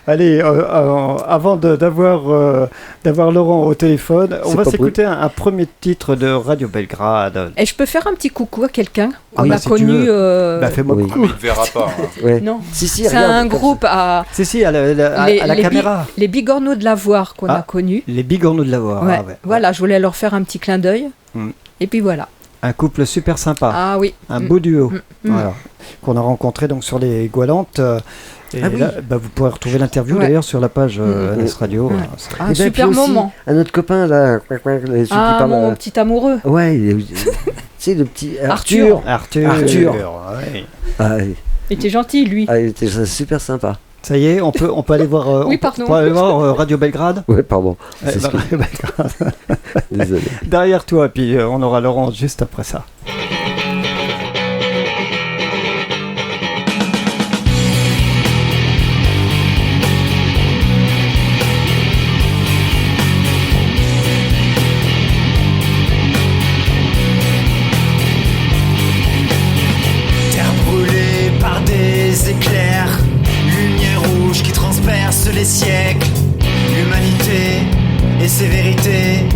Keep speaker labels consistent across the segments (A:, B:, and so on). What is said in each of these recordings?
A: Allez, avant d'avoir Laurent au téléphone, on va s'écouter un premier titre de Radio Belgrade.
B: Et je peux faire un petit coucou à quelqu'un qu'on a connu.
A: Fais-moi coucou.
C: Il ne verra pas.
D: Ouais.
B: Non.
D: Si,
B: c'est un groupe à.
A: À la caméra.
B: Les Bigorneaux de Lavoir qu'on a connus.
A: Les Bigorneaux de Lavoir.
B: Ouais. Voilà, je voulais leur faire un petit clin d'œil. Et puis voilà.
A: Un couple super sympa.
B: Ah oui.
A: Un beau duo. Voilà. Qu'on a rencontré donc sur les Goualantes. Et là, vous pourrez retrouver l'interview d'ailleurs sur la page NS Radio.
B: Un super moment.
D: Un autre copain là.
B: Mon petit amoureux.
D: Ouais, c'est le petit
B: Arthur.
A: Ouais.
B: Il était gentil lui.
D: Il était super sympa.
A: Ça y est, on peut aller voir.
B: Oui, pardon.
A: On peut aller voir Radio Belgrade.
D: Ouais, pardon.
A: Radio Belgrade.
D: Désolé.
A: Derrière toi, puis on aura Laurent juste après ça.
E: Les siècles, l'humanité et ses vérités,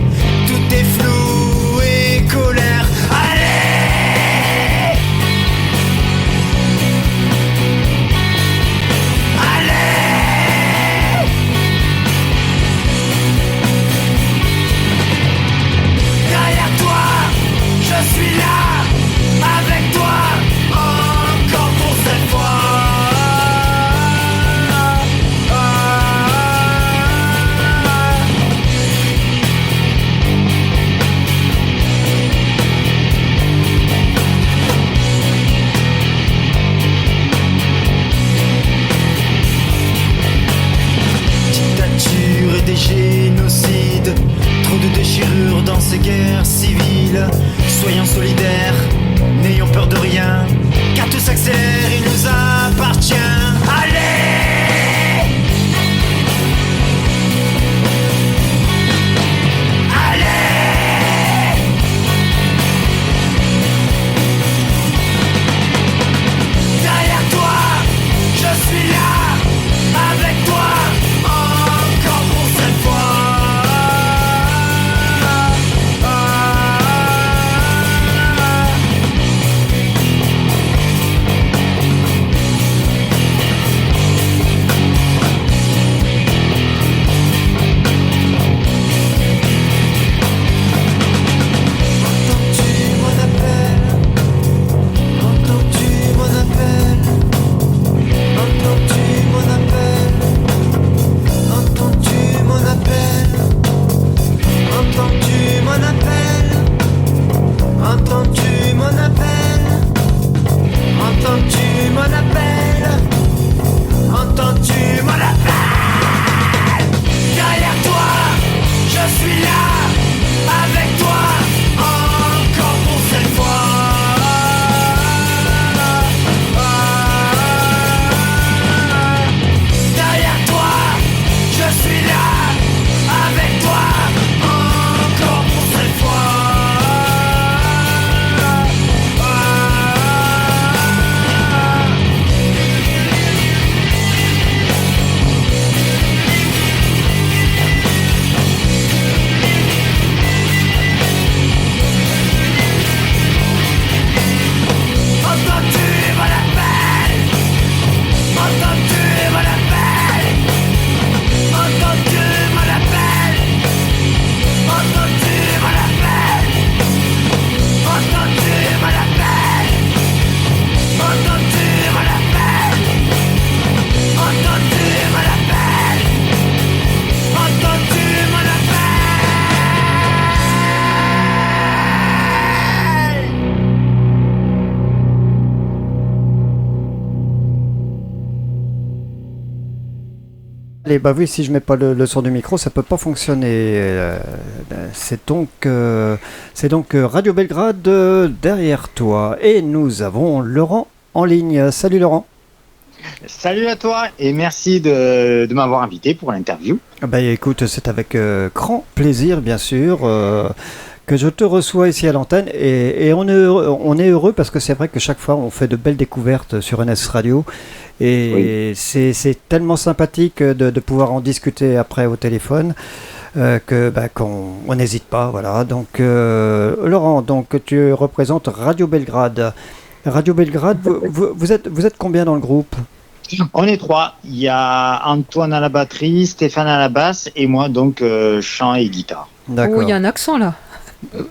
E: tout est flou et colère. Allez, allez, derrière toi, je suis là, avec toi, encore pour cette fois. Des génocides, trop de déchirures dans ces guerres civiles. Soyons solidaires, n'ayons peur de rien, car tout s'accélère, il nous appartient. Allez, allez, derrière toi, je suis là, avec toi.
A: Bah oui, si je mets pas le son du micro, ça peut pas fonctionner. C'est donc Radio Belgrade derrière toi. Et nous avons Laurent en ligne. Salut Laurent.
F: Salut à toi et merci de m'avoir invité pour l'interview.
A: Bah écoute, c'est avec grand plaisir bien sûr que je te reçois ici à l'antenne et on est heureux parce que c'est vrai que chaque fois on fait de belles découvertes sur NS Radio et c'est tellement sympathique de pouvoir en discuter après au téléphone qu'on n'hésite pas. Voilà. Donc Laurent, donc tu représentes Radio Belgrade. Radio Belgrade, vous êtes combien dans le groupe ?
F: On est 3. Il y a Antoine à la batterie, Stéphane à la basse et moi donc chant et guitare.
A: D'accord.
B: Oh, il y a un accent là.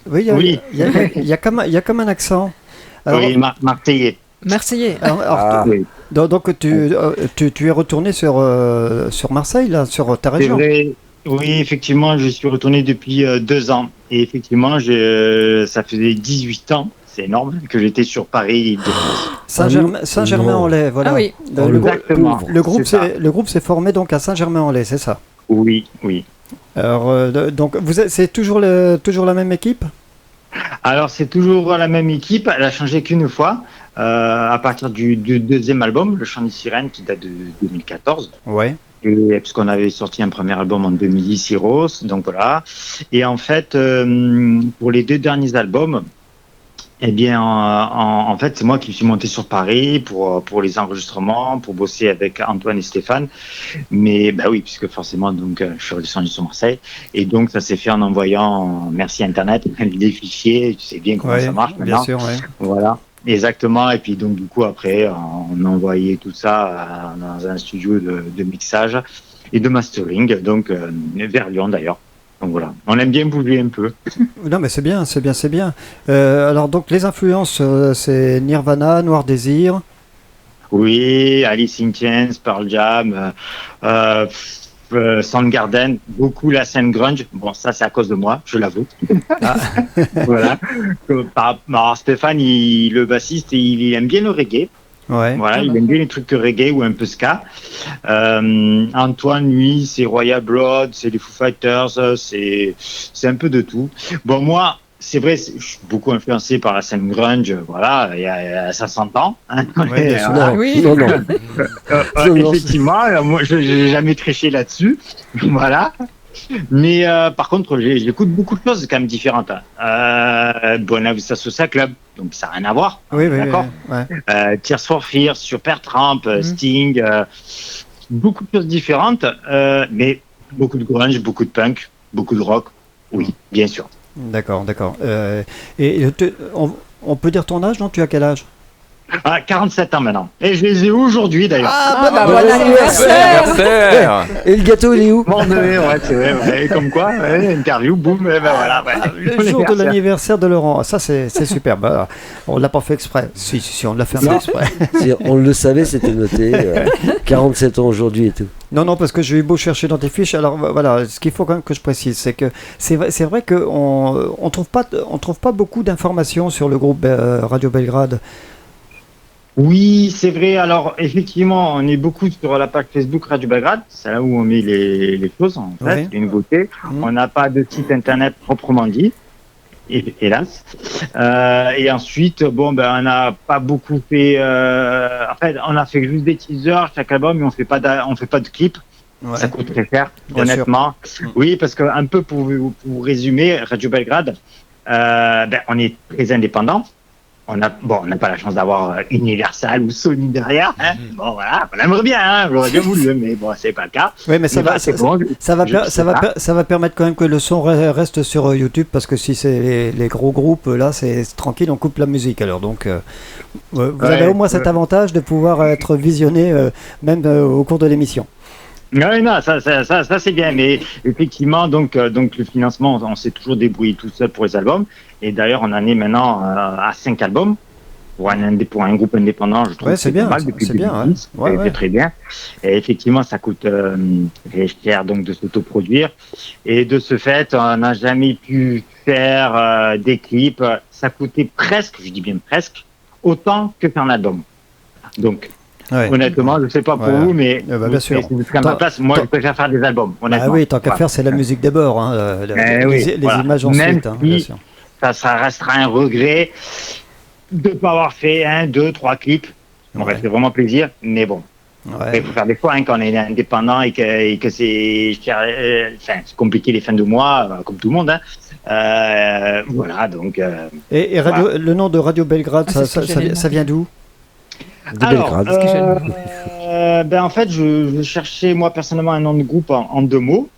A: Oui, il y a comme un accent. Alors,
F: Oui, marseillais.
B: Marseillais.
F: Oui.
A: donc tu es retourné sur Marseille, là, sur ta
F: C'est
A: région.
F: vrai. Oui, effectivement, je suis retourné depuis 2 ans. Et effectivement, ça faisait 18 ans, c'est énorme, que j'étais sur Paris.
A: Saint-Germain-en-Laye, voilà.
B: Ah oui.
F: Exactement.
A: Le groupe
F: C'est
A: s'est formé donc à Saint-Germain-en-Laye, c'est ça.
F: Oui.
A: Alors, donc, c'est toujours la même équipe ?
F: Alors, c'est toujours la même équipe. Elle a changé qu'une fois, à partir du deuxième album, Le Chant des Sirènes, qui date de 2014.
A: Ouais.
F: Puisqu'on avait sorti un premier album en 2010, Heroes, donc voilà. Et en fait, pour les 2 derniers albums, eh bien, en fait, c'est moi qui suis monté sur Paris pour les enregistrements, pour bosser avec Antoine et Stéphane. Mais bah oui, puisque forcément, donc, je suis redescendu sur Marseille. Et donc, ça s'est fait en envoyant, merci Internet, des fichiers. Tu sais bien comment ça marche maintenant.
A: Bien sûr, ouais.
F: Voilà. Exactement, et puis donc du coup après on a envoyé tout ça dans un studio de mixage et de mastering, donc vers Lyon d'ailleurs. Donc voilà, on aime bien bouger un peu.
A: Non mais c'est bien. Alors donc les influences, c'est Nirvana, Noir Désir.
F: Oui, Alice in Chains, Pearl Jam, Soundgarden, beaucoup la scène grunge. Bon, ça c'est à cause de moi, je l'avoue. Voilà. Alors, Stéphane, le bassiste, il aime bien le reggae.
A: Ouais.
F: Voilà, il aime bien les trucs reggae ou un peu ska. Antoine, lui, c'est Royal Blood, c'est les Foo Fighters, c'est un peu de tout. Bon, moi, c'est vrai, je suis beaucoup influencé par la scène grunge. Voilà, ça s'entend. Hein,
A: Ouais,
B: Oui.
D: Non.
F: effectivement, moi, je n'ai jamais triché là-dessus. Voilà. Mais par contre, j'écoute beaucoup de choses quand même différentes. Buena Vista Social Club, donc ça n'a rien à voir.
A: Oui,
F: d'accord.
A: ouais.
F: Tears for Fears, Supertramp, Sting, beaucoup de choses différentes, mais beaucoup de grunge, beaucoup de punk, beaucoup de rock. Oui, bien sûr.
A: D'accord. On peut dire ton âge, non ? Tu as quel âge ?
F: 47 ans maintenant. Et je les ai aujourd'hui d'ailleurs.
B: Bon anniversaire.
D: Et le gâteau, il est où ?
F: Bon, ouais, c'est vrai, ouais, comme quoi, interview, boum, et ben voilà. Ouais.
A: Le jour de l'anniversaire de Laurent, ça c'est super. Bah, on l'a pas fait exprès. Si, on l'a fait un peu exprès.
D: On le savait, c'était noté. 47 ans aujourd'hui et tout.
A: Non, parce que j'ai eu beau chercher dans tes fiches. Alors voilà, ce qu'il faut quand même que je précise, c'est que c'est vrai qu'on trouve pas beaucoup d'informations sur le groupe Radio Belgrade.
F: Oui, c'est vrai. Alors, effectivement, on est beaucoup sur la page Facebook Radio Belgrade. C'est là où on met les choses, en fait,
A: Oui.
F: les nouveautés. On n'a pas de site internet proprement dit, hélas. Et ensuite, on n'a pas beaucoup fait... en fait, on a fait juste des teasers chaque album, mais on fait pas de clip.
A: Ouais.
F: Ça coûte très cher,
A: Bien
F: honnêtement. Oui, parce que un peu pour résumer, Radio Belgrade, on est très indépendant. On n'a pas la chance d'avoir Universal ou Sony derrière. Hein. Bon, voilà, on aimerait bien, hein, j'aurais bien voulu, mais bon, c'est pas le cas.
A: Oui, mais ça va permettre quand même que le son reste sur YouTube, parce que si c'est les gros groupes, là, c'est tranquille, on coupe la musique. Alors, donc, vous avez au moins cet avantage de pouvoir être visionné même au cours de l'émission.
F: Non, ça c'est bien, mais effectivement, donc le financement, on s'est toujours débrouillé tout seul pour les albums, et d'ailleurs on en est maintenant à 5 albums pour un groupe indépendant. Je trouve
A: Ouais,
F: que c'est
A: bien,
F: pas mal depuis
A: c'est bien,
F: 2010,
A: ouais.
F: c'est très bien. Et effectivement, ça coûte très cher donc de s'autoproduire, et de ce fait, on n'a jamais pu faire des clips. Ça coûtait presque, je dis bien presque, autant que faire un album. Donc
A: Ouais.
F: honnêtement, je ne sais pas pour vous, mais
A: bien sûr.
F: à ma place, moi, je préfère faire des albums, honnêtement.
A: Ah oui, tant qu'à faire, c'est la musique d'abord, hein, les images ensuite. Hein, bien sûr.
F: Ça restera un regret de ne pas avoir fait 1, 2, 3 clips. Ça fait vraiment plaisir, mais bon. Il faut faire des fois quand on est indépendant et que c'est compliqué les fins de mois, comme tout le monde. Hein. Voilà, donc.
A: Et le nom de Radio Belgrade, ça vient d'où?
D: De Belgrade.
F: En fait, je cherchais moi personnellement un nom de groupe en 2 mots.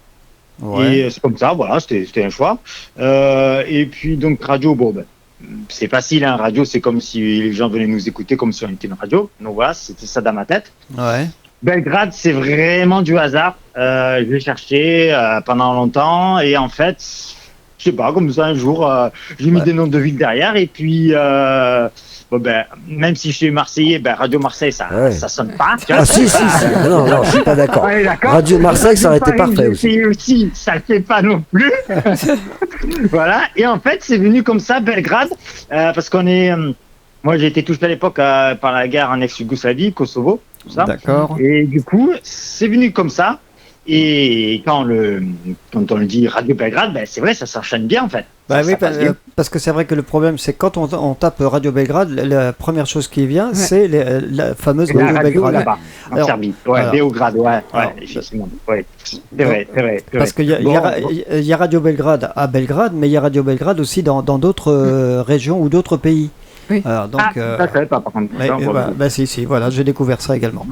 A: Ouais.
F: Et c'est comme ça, voilà, c'était un choix. Et puis donc radio, c'est facile, hein, radio, c'est comme si les gens venaient nous écouter comme si on était une radio. Donc voilà, c'était ça dans ma tête.
A: Ouais.
F: Belgrade, c'est vraiment du hasard. Je l'ai cherché pendant longtemps et en fait, je sais pas, comme ça un jour, j'ai mis des noms de villes derrière et puis. Même si je suis Marseillais, Radio Marseille, ça sonne pas.
D: Ah si, non, je suis pas d'accord.
F: Ouais, d'accord.
D: Radio Marseille, ça aurait été parfait aussi.
F: Ça le fait pas non plus. Voilà. Et en fait, c'est venu comme ça, Belgrade, parce qu'on est. Moi, j'ai été touché à l'époque par la guerre en ex-Yougoslavie, Kosovo, tout ça.
A: D'accord.
F: Et du coup, c'est venu comme ça. Et quand on le dit Radio Belgrade, c'est vrai, ça s'enchaîne bien en fait.
A: Parce que c'est vrai que le problème, c'est quand on tape Radio Belgrade, la première chose qui vient, c'est la fameuse Radio Belgrade.
F: Là-bas, en Serbie. Beograd, justement. C'est vrai.
A: Parce qu'il y a Radio Belgrade à Belgrade, mais il y a Radio Belgrade aussi dans d'autres régions ou d'autres pays.
B: Oui.
A: Alors, donc,
F: ça savais pas par contre.
A: Si, voilà, j'ai découvert ça également.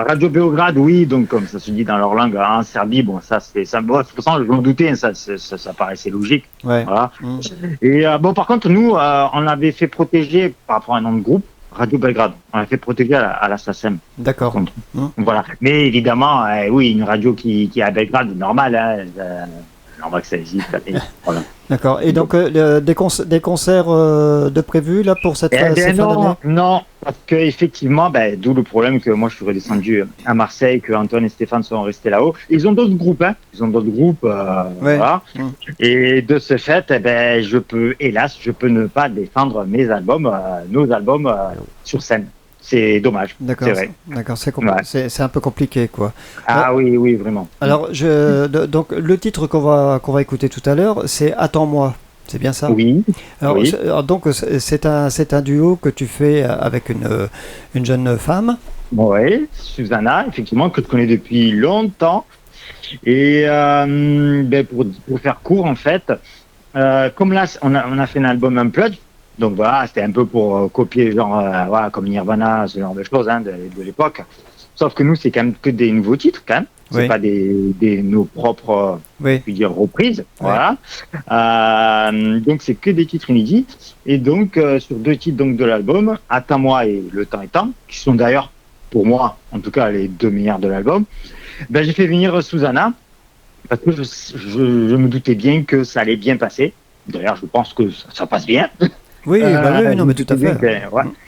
F: Radio Beograd, oui, donc comme ça se dit dans leur langue, en Serbie, ça c'est ça. De toute façon, je m'en doutais, ça paraissait logique. Ouais. Voilà. Et par contre, nous, on avait fait protéger par rapport à un nom de groupe, Radio Belgrade. On l'a fait protéger à la SACEM.
A: D'accord.
F: Voilà. Mais évidemment, oui, une radio qui est à Belgrade, normal, hein. Normal que ça existe. Voilà.
A: D'accord. Et donc, des concerts de prévus là pour cette fin d'année ?
F: Non, parce qu'effectivement, d'où le problème que moi je suis redescendu à Marseille, que Antoine et Stéphane sont restés là-haut. Ils ont d'autres groupes, voilà. Et de ce fait, je peux ne pas défendre nos albums sur scène. C'est dommage.
A: D'accord, c'est vrai. C'est un peu compliqué, quoi.
F: Oui, vraiment.
A: Alors, donc le titre qu'on va écouter tout à l'heure, c'est Attends-moi. C'est bien ça ?
F: Oui.
A: Alors, donc c'est un duo que tu fais avec une jeune femme.
F: Oui, Susanna, effectivement, que tu connais depuis longtemps. Et pour faire court, en fait, comme là, on a fait un album Unplugged. Donc voilà, c'était un peu pour copier, comme Nirvana, ce genre de choses de l'époque. Sauf que nous, c'est quand même que des nouveaux titres, quand même. C'est pas nos propres, reprises. Oui. Voilà. Donc c'est que des titres inédits. Et donc, sur 2 titres de l'album, Attends-moi et Le temps est temps, qui sont d'ailleurs, pour moi, en tout cas, les 2 meilleurs de l'album, j'ai fait venir Susanna, parce que je me doutais bien que ça allait bien passer. D'ailleurs, je pense que ça passe bien.
A: Oui, non, mais tout à fait.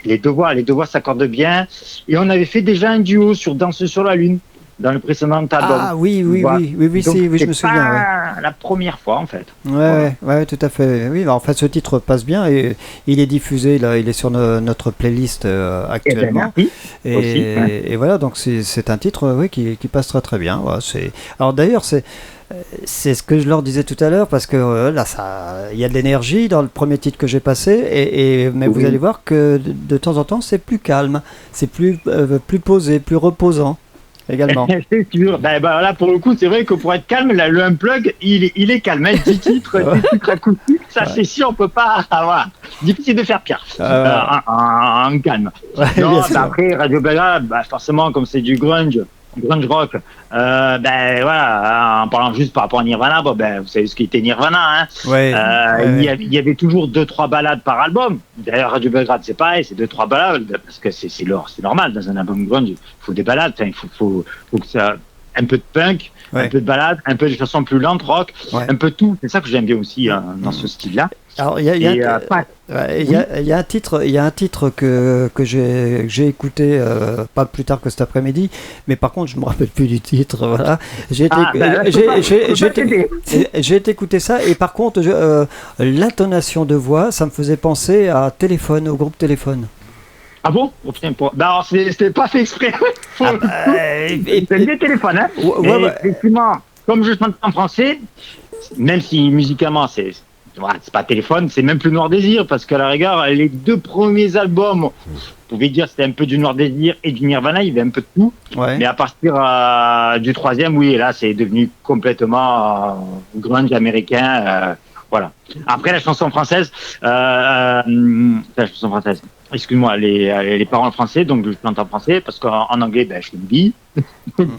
F: Les deux voix s'accordent bien. Et on avait fait déjà un duo sur Danse sur la Lune dans le précédent album.
A: Ah oui, je me souviens.
F: La première fois en fait.
A: Ouais, tout à fait. Oui, en fait, ce titre passe bien et il est diffusé là, il est sur notre playlist actuellement. Et voilà, donc c'est un titre qui passe très très bien. Voilà, alors d'ailleurs, c'est ce que je leur disais tout à l'heure parce que là, il y a de l'énergie dans le premier titre que j'ai passé, mais vous allez voir que de temps en temps, c'est plus calme, c'est plus posé, plus reposant. Également.
F: C'est sûr. Là, pour le coup, c'est vrai que pour être calme, là, le Unplug, il est calme. 10 titres acoustiques, ça c'est sûr, on peut pas avoir. Difficile de faire pire. En calme. Non, après, Radio Belgrade, forcément, comme c'est du grunge rock, en parlant juste par rapport à Nirvana, vous savez ce qu'était Nirvana, hein. Il y avait toujours 2-3 balades par album. D'ailleurs, Radio Belgrade, c'est pareil, c'est 2-3 balades, parce que c'est normal, dans un album grunge, il faut des balades, il faut que ça, un peu de punk, un peu de balade, un peu de chansons plus lentes, rock, un peu tout. C'est ça que j'aime bien aussi dans ce style-là.
A: Alors, il y a un titre que j'ai écouté pas plus tard que cet après-midi, mais par contre je me rappelle plus du titre. Voilà, j'ai été écouter ça et par contre l'intonation de voix, ça me faisait penser à Téléphone, au groupe Téléphone.
F: Ah bon? Alors, c'était pas fait exprès. C'est des téléphones, hein. Effectivement, comme je chante en français, même si musicalement c'est pas Téléphone, c'est même plus Noir Désir, parce qu'à la rigueur, les 2 premiers albums, vous pouvez dire c'était un peu du Noir Désir et du Nirvana, il y avait un peu de tout. Mais à partir du 3e, oui, là, c'est devenu complètement grunge américain. Voilà. Après, la chanson française, excuse-moi, les paroles français, donc je chante en français, parce qu'en anglais, je suis une bille.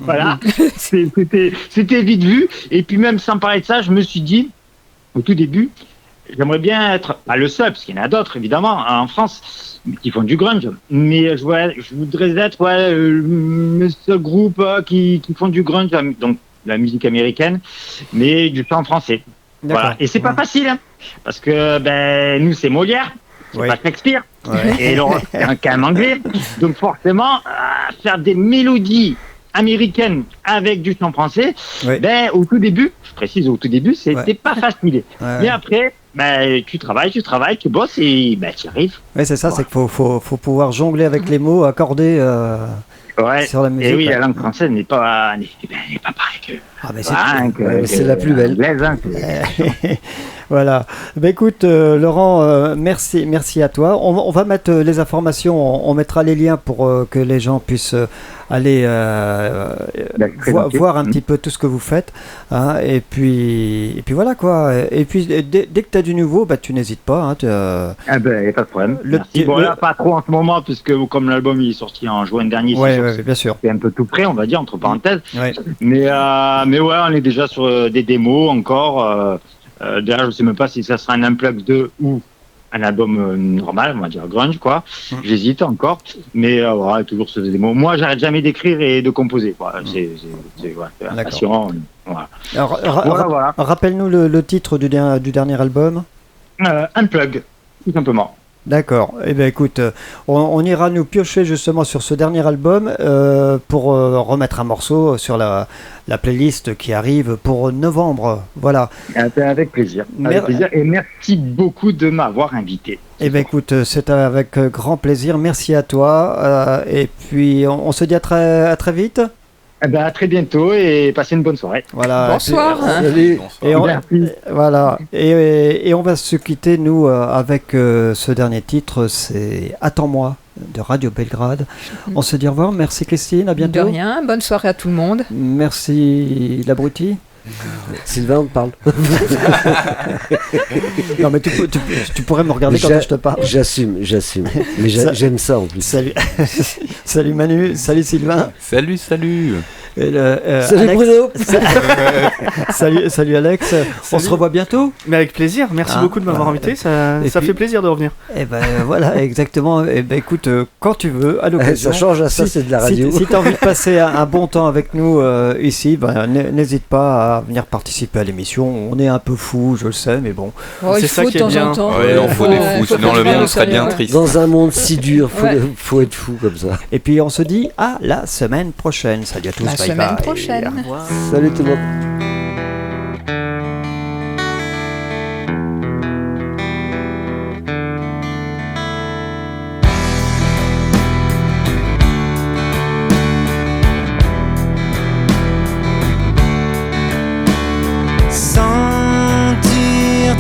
F: Voilà. C'était vite vu. Et puis même sans parler de ça, je me suis dit, au tout début, j'aimerais bien être, pas le seul, parce qu'il y en a d'autres, évidemment, en France, qui font du grunge. Mais je voudrais être le seul groupe qui font du grunge, donc la musique américaine, mais du chant en français. Voilà. Et c'est pas facile, hein, parce que nous, c'est Molière, c'est pas Shakespeare, et Laurent, c'est quand même anglais. Donc forcément, faire des mélodies américaine avec du chant français, au tout début, je précise au tout début, c'était pas facile. Mais après, tu travailles, tu bosses et tu y arrives.
A: Oui, c'est ça, c'est qu'il faut pouvoir jongler avec les mots, accorder sur la musique.
F: Et oui, la langue française n'est pas pareille que...
D: c'est la plus belle.
A: Voilà. Écoute, Laurent, merci à toi. On va mettre les informations, on mettra les liens pour que les gens puissent aller voir un petit peu tout ce que vous faites. Hein, et puis voilà quoi. Et puis dès que tu as du nouveau, tu n'hésites pas. Hein,
F: y a pas de problème. Là, pas trop en ce moment, puisque comme l'album il est sorti en juin dernier,
A: bien sûr.
F: C'est un peu tout prêt, on va dire, entre parenthèses. Mais on est déjà sur des démos encore. D'ailleurs, je sais même pas si ça sera un Unplugged 2 ou un album normal, on va dire grunge, quoi. J'hésite encore, mais toujours sur des démos. Moi, j'arrête jamais d'écrire et de composer, quoi. C'est la passion. Voilà.
A: Alors, rappelle-nous le titre du dernier album.
F: Unplugged, tout simplement.
A: D'accord. Eh bien, écoute, on ira nous piocher justement sur ce dernier album pour remettre un morceau sur la playlist qui arrive pour novembre. Voilà.
F: Avec plaisir. Et merci beaucoup de m'avoir invité.
A: Eh bien, écoute, c'est avec grand plaisir. Merci à toi. Et puis, on se dit à très vite.
F: À très bientôt et passez une bonne soirée.
B: Voilà. Bonsoir.
D: Salut.
A: Et on va se quitter, nous, avec ce dernier titre, c'est Attends-moi de Radio Belgrade. On se dit au revoir. Merci Christine, à bientôt.
B: De rien, bonne soirée à tout le monde.
A: Merci l'abruti.
D: Sylvain, on te parle.
A: Non, mais tu pourrais me regarder quand je te parle.
D: J'assume. Mais j'aime ça en plus.
A: Salut. Salut Manu, salut Sylvain.
C: Salut.
D: Salut
A: Alex.
D: Bruno.
A: Salut Alex. On se revoit bientôt.
G: Mais avec plaisir. Merci beaucoup de m'avoir invité. Ça fait plaisir de revenir.
A: Et voilà, exactement. Et écoute, quand tu veux, à l'occasion.
D: Ça change à ça, c'est de la radio.
A: Si tu as envie de passer un bon temps avec nous ici, n'hésite pas à venir participer à l'émission. On est un peu fou, je le sais, mais bon.
G: C'est ça qui est bien.
C: Il en faut des fous, sinon le monde serait bien triste.
D: Dans un monde si dur, faut être fou comme ça.
A: Et puis on se dit à la semaine prochaine. Salut à tous.
B: La semaine prochaine.
D: Salut tout le monde.
E: Sentir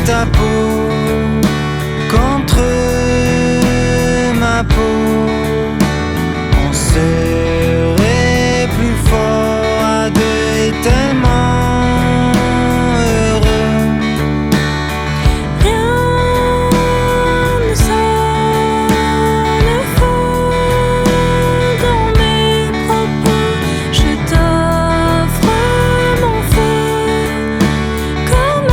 E: ta peau contre ma peau, on serait plus fort à deux et tellement heureux. Rien ne sonne faux dans mes propos, je t'offre mon feu comme un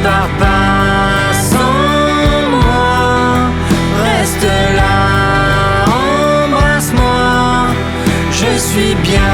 E: pars pas sans moi. Reste là, embrasse-moi. Je suis bien